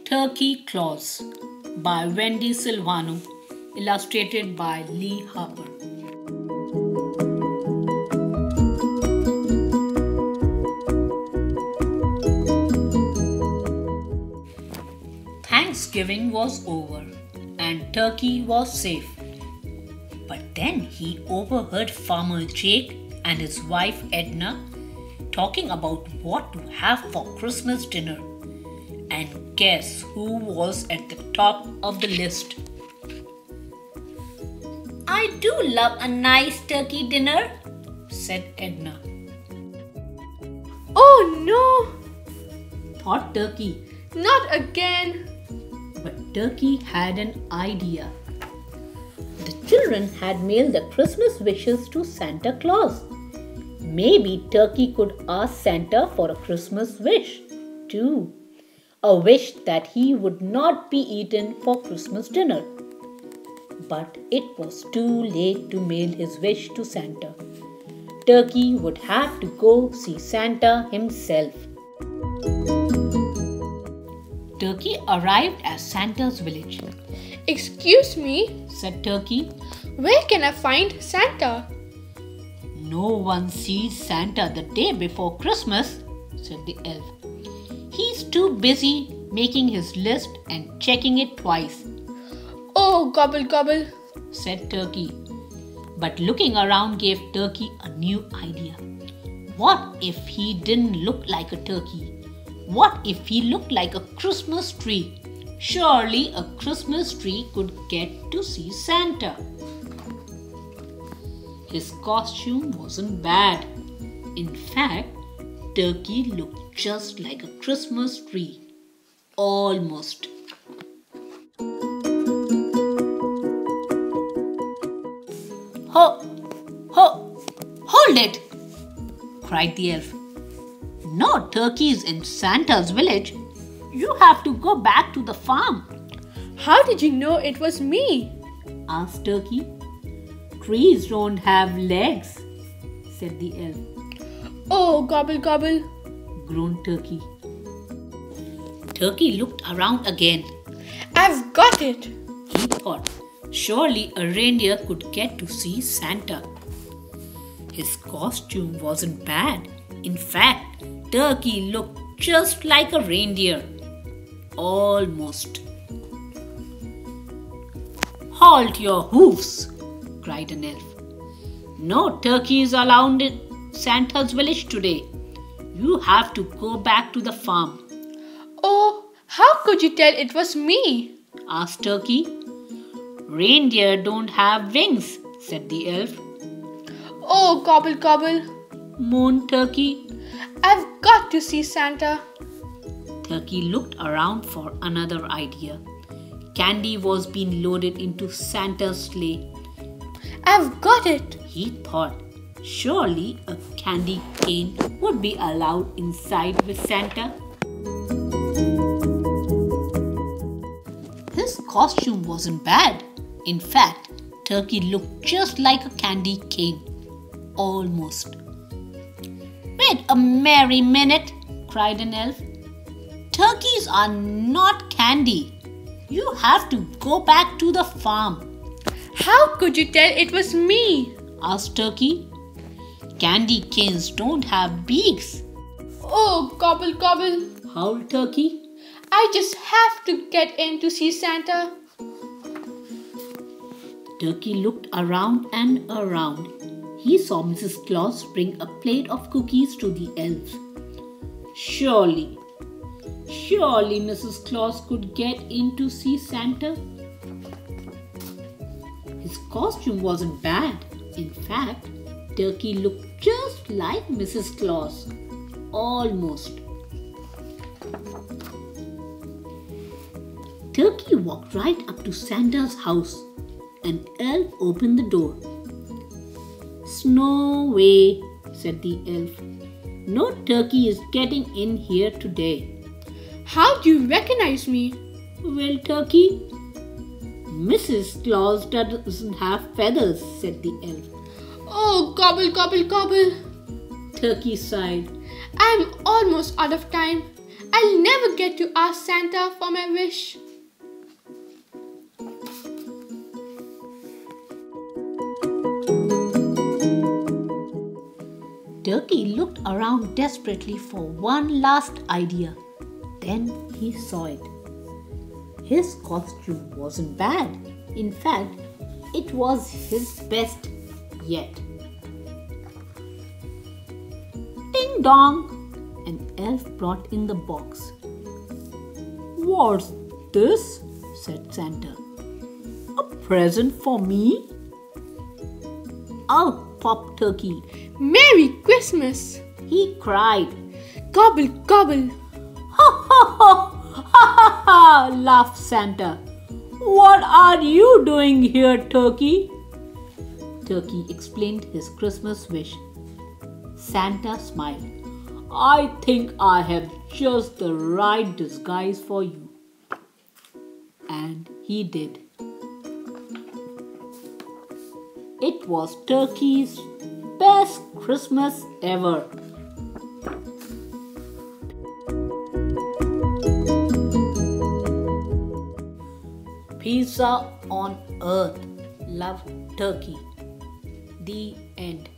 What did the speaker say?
Turkey Claus by Wendi Silvano, illustrated by Lee Harper. Thanksgiving was over and Turkey was safe. But then he overheard Farmer Jake and his wife Edna talking about what to have for Christmas dinner. And guess who was at the top of the list? "I do love a nice turkey dinner," said Edna. "Oh no," thought Turkey. "Not again." But Turkey had an idea. The children had mailed their Christmas wishes to Santa Claus. Maybe Turkey could ask Santa for a Christmas wish too. A wish that he would not be eaten for Christmas dinner. But it was too late to mail his wish to Santa. Turkey would have to go see Santa himself. Turkey arrived at Santa's village. "Excuse me," said Turkey. "Where can I find Santa?" "No one sees Santa the day before Christmas," said the elf. "He's too busy making his list and checking it twice." "Oh, gobble gobble," said Turkey. But looking around gave Turkey a new idea. What if he didn't look like a turkey? What if he looked like a Christmas tree? Surely a Christmas tree could get to see Santa. His costume wasn't bad. In fact, Turkey looked just like a Christmas tree. Almost. Hold it!" cried the elf. "No turkeys in Santa's village. You have to go back to the farm." "How did you know it was me?" asked Turkey. "Trees don't have legs," said the elf. "Oh, gobble gobble," groaned Turkey. Turkey looked around again. "I've got it," he thought. Surely a reindeer could get to see Santa. His costume wasn't bad. In fact, Turkey looked just like a reindeer. Almost. "Halt your hoofs!" cried an elf. "No turkeys allowed in Santa's village today. You have to go back to the farm." "Oh, how could you tell it was me?" asked Turkey. "Reindeer don't have wings," said the elf. "Oh, gobble gobble," moaned Turkey. "I've got to see Santa." Turkey looked around for another idea. Candy was being loaded into Santa's sleigh. "I've got it," he thought. Surely a candy cane would be allowed inside with Santa. His costume wasn't bad. In fact, Turkey looked just like a candy cane. Almost. "Wait a merry minute," cried an elf. "Turkeys are not candy. You have to go back to the farm." "How could you tell it was me?" asked Turkey. "Candy canes don't have beaks." "Oh, gobble gobble," howled Turkey. "I just have to get in to see Santa." Turkey looked around and around. He saw Mrs. Claus bring a plate of cookies to the elves. Surely Mrs. Claus could get in to see Santa. His costume wasn't bad. In fact, Turkey looked just like Mrs. Claus. Almost. Turkey walked right up to Santa's house. An elf opened the door. "No way," said the elf. "No turkey is getting in here today." "How do you recognize me?" "Well, Turkey, Mrs. Claus doesn't have feathers," said the elf. "Oh, gobble, gobble, gobble," Turkey sighed. "I'm almost out of time. I'll never get to ask Santa for my wish. Turkey looked around desperately for one last idea. Then he saw it. His costume wasn't bad. In fact, it was his best yet. Ding dong! An elf brought in the box. "What's this?" said Santa. "A present for me?" Out popped Turkey. Merry Christmas! He cried. Gobble, gobble. "Ha ha ha! Ha ha ha!" laughed Santa. "What are you doing here, Turkey?" Turkey explained his Christmas wish. Santa smiled. "I think I have just the right disguise for you." And he did. It was Turkey's best Christmas ever. Pizza on earth loved Turkey. The end.